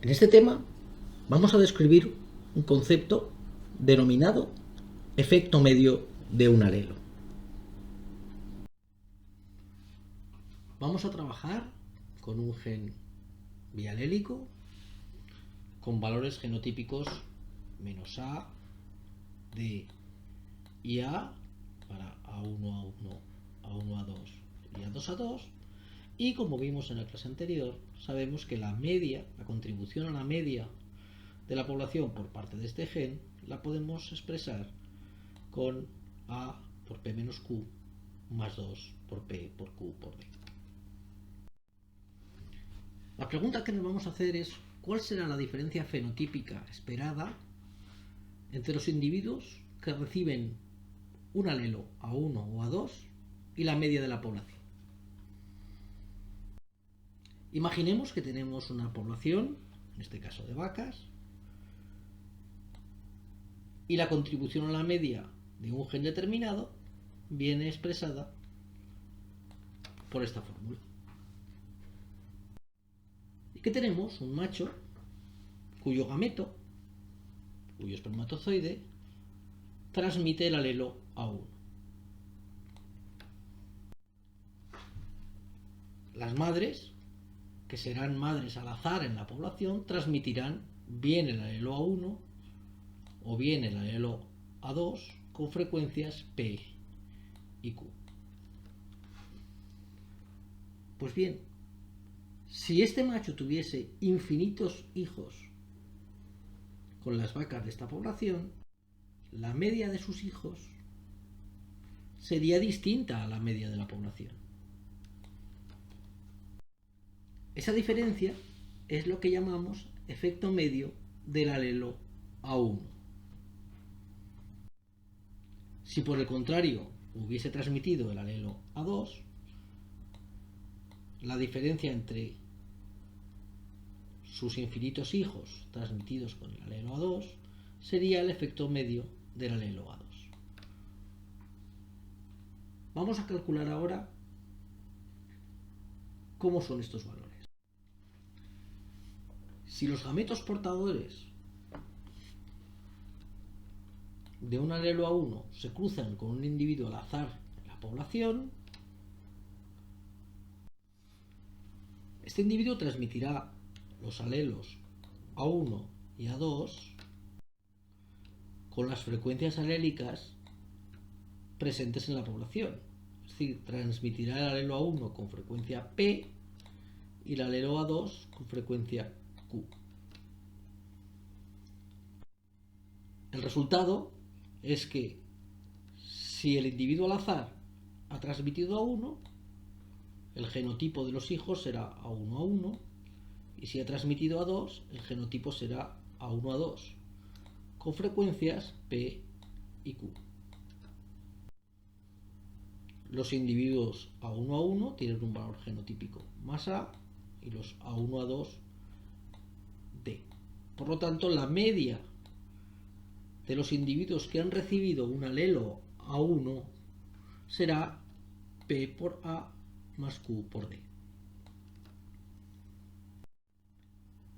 En este tema vamos a describir un concepto denominado efecto medio de un alelo. Vamos a trabajar con un gen bialélico con valores genotípicos menos A, D y A para A1, A1, A1, A2 y A2, A2. Y como vimos en la clase anterior, sabemos que la media, la contribución a la media de la población por parte de este gen, la podemos expresar con A por P menos Q más 2 por P por Q por D. La pregunta que nos vamos a hacer es ¿cuál será la diferencia fenotípica esperada entre los individuos que reciben un alelo A1 o A2 y la media de la población? Imaginemos que tenemos una población, en este caso de vacas, y la contribución a la media de un gen determinado viene expresada por esta fórmula. Y que tenemos un macho cuyo gameto, cuyo espermatozoide, transmite el alelo A1. Las madres, que serán madres al azar en la población, transmitirán bien el alelo A1 o bien el alelo A2 con frecuencias P y Q. Pues bien, si este macho tuviese infinitos hijos con las vacas de esta población, la media de sus hijos sería distinta a la media de la población. Esa diferencia es lo que llamamos efecto medio del alelo A1. Si por el contrario hubiese transmitido el alelo A2, la diferencia entre sus infinitos hijos transmitidos con el alelo A2 sería el efecto medio del alelo A2. Vamos a calcular ahora cómo son estos valores. Si los gametos portadores de un alelo A1 se cruzan con un individuo al azar en la población, este individuo transmitirá los alelos A1 y A2 con las frecuencias alélicas presentes en la población. Es decir, transmitirá el alelo A1 con frecuencia P y el alelo A2 con frecuencia Q. El resultado es que si el individuo al azar ha transmitido A1, el genotipo de los hijos será A1A1, y si ha transmitido A2, el genotipo será A1A2, con frecuencias P y Q. Los individuos A1A1 tienen un valor genotípico más A y los A1A2 D. Por lo tanto, la media de los individuos que han recibido un alelo A1 será P por A más Q por D.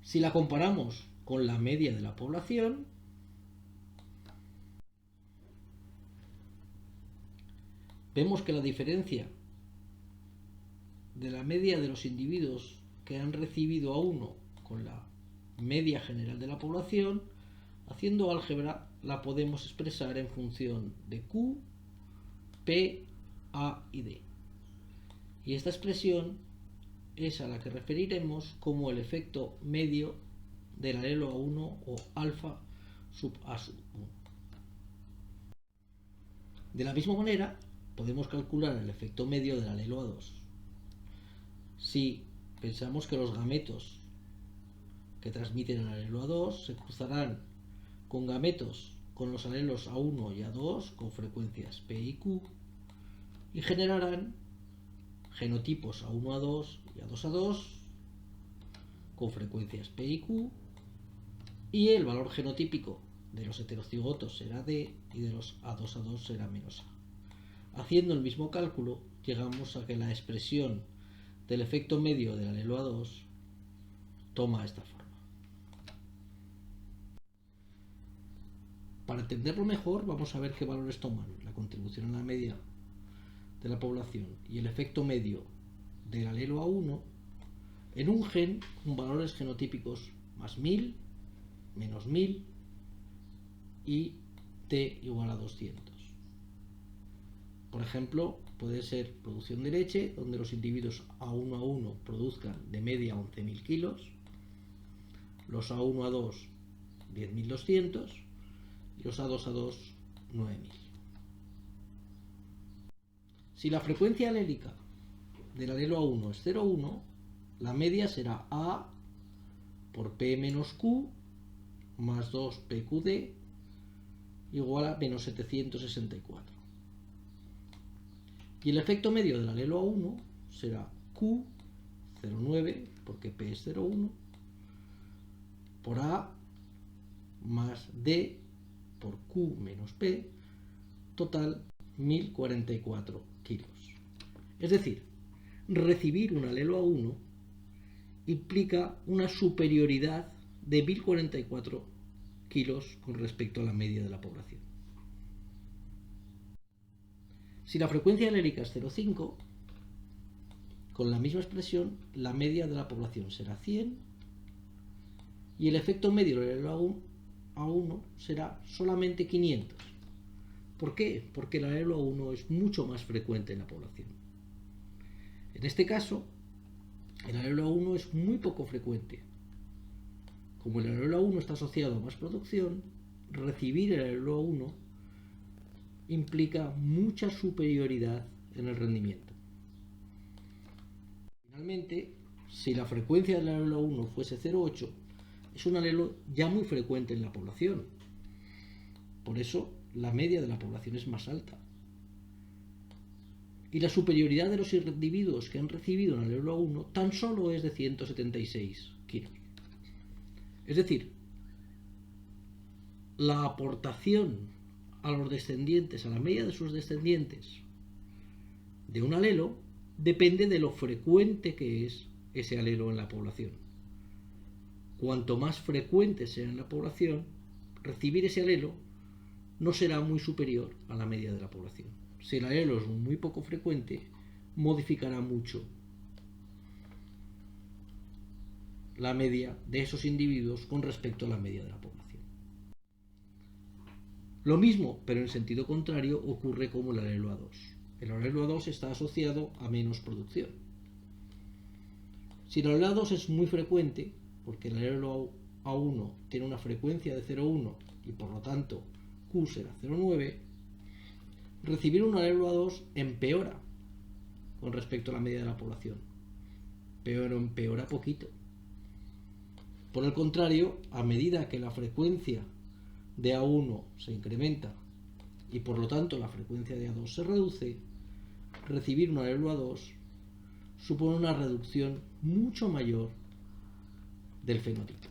Si la comparamos con la media de la población, vemos que la diferencia de la media de los individuos que han recibido A1 con la media general de la población, haciendo álgebra, la podemos expresar en función de Q, P, A y D. Y esta expresión es a la que referiremos como el efecto medio del alelo A1 o alfa sub A sub 1. De la misma manera, podemos calcular el efecto medio del alelo A2. Si pensamos que los gametos que transmiten el alelo A2 se cruzarán con gametos con los alelos A1 y A2 con frecuencias P y Q y generarán genotipos A1A2 y A2A2 con frecuencias P y Q, y el valor genotípico de los heterocigotos será D y de los A2A2 será menos A. Haciendo el mismo cálculo, llegamos a que la expresión del efecto medio del alelo A2 toma esta forma. Para entenderlo mejor, vamos a ver qué valores toman la contribución a la media de la población y el efecto medio del alelo A1 en un gen con valores genotípicos más 1000, menos 1000 y t igual a 200. Por ejemplo, puede ser producción de leche, donde los individuos A1A1 produzcan de media 11.000 kilos, los A1A2 10.200 y los A2A2 9.000. Si la frecuencia alélica del alelo A1 es 0,1, la media será A por P menos Q más 2PQD igual a menos 764. Y el efecto medio del alelo A1 será Q 0,9 porque P es 0,1 por A más D por Q menos P, total 1044 kilos. Es decir, recibir un alelo A1 implica una superioridad de 1044 kilos con respecto a la media de la población. Si la frecuencia alélica es 0,5, con la misma expresión, la media de la población será 100 y el efecto medio del alelo A1 será solamente 500. ¿Por qué? Porque el alelo A1 es mucho más frecuente en la población. En este caso, el alelo A1 es muy poco frecuente. Como el alelo A1 está asociado a más producción, recibir el alelo A1 implica mucha superioridad en el rendimiento. Finalmente, si la frecuencia del alelo A1 fuese 0,8, es un alelo ya muy frecuente en la población. Por eso, la media de la población es más alta. Y la superioridad de los individuos que han recibido un alelo A1 tan solo es de 176 kilos. Es decir, la aportación a los descendientes, a la media de sus descendientes, de un alelo, depende de lo frecuente que es ese alelo en la población. Cuanto más frecuente sea en la población, recibir ese alelo no será muy superior a la media de la población. Si el alelo es muy poco frecuente, modificará mucho la media de esos individuos con respecto a la media de la población. Lo mismo, pero en sentido contrario, ocurre como el alelo A2. El alelo A2 está asociado a menos producción. Si el alelo A2 es muy frecuente, porque el alelo A1 tiene una frecuencia de 0,1 y por lo tanto Q será 0,9, recibir un alelo A2 empeora con respecto a la media de la población, pero empeora poquito. Por el contrario, a medida que la frecuencia de A1 se incrementa y por lo tanto la frecuencia de A2 se reduce, recibir un alelo A2 supone una reducción mucho mayor del fenotipo.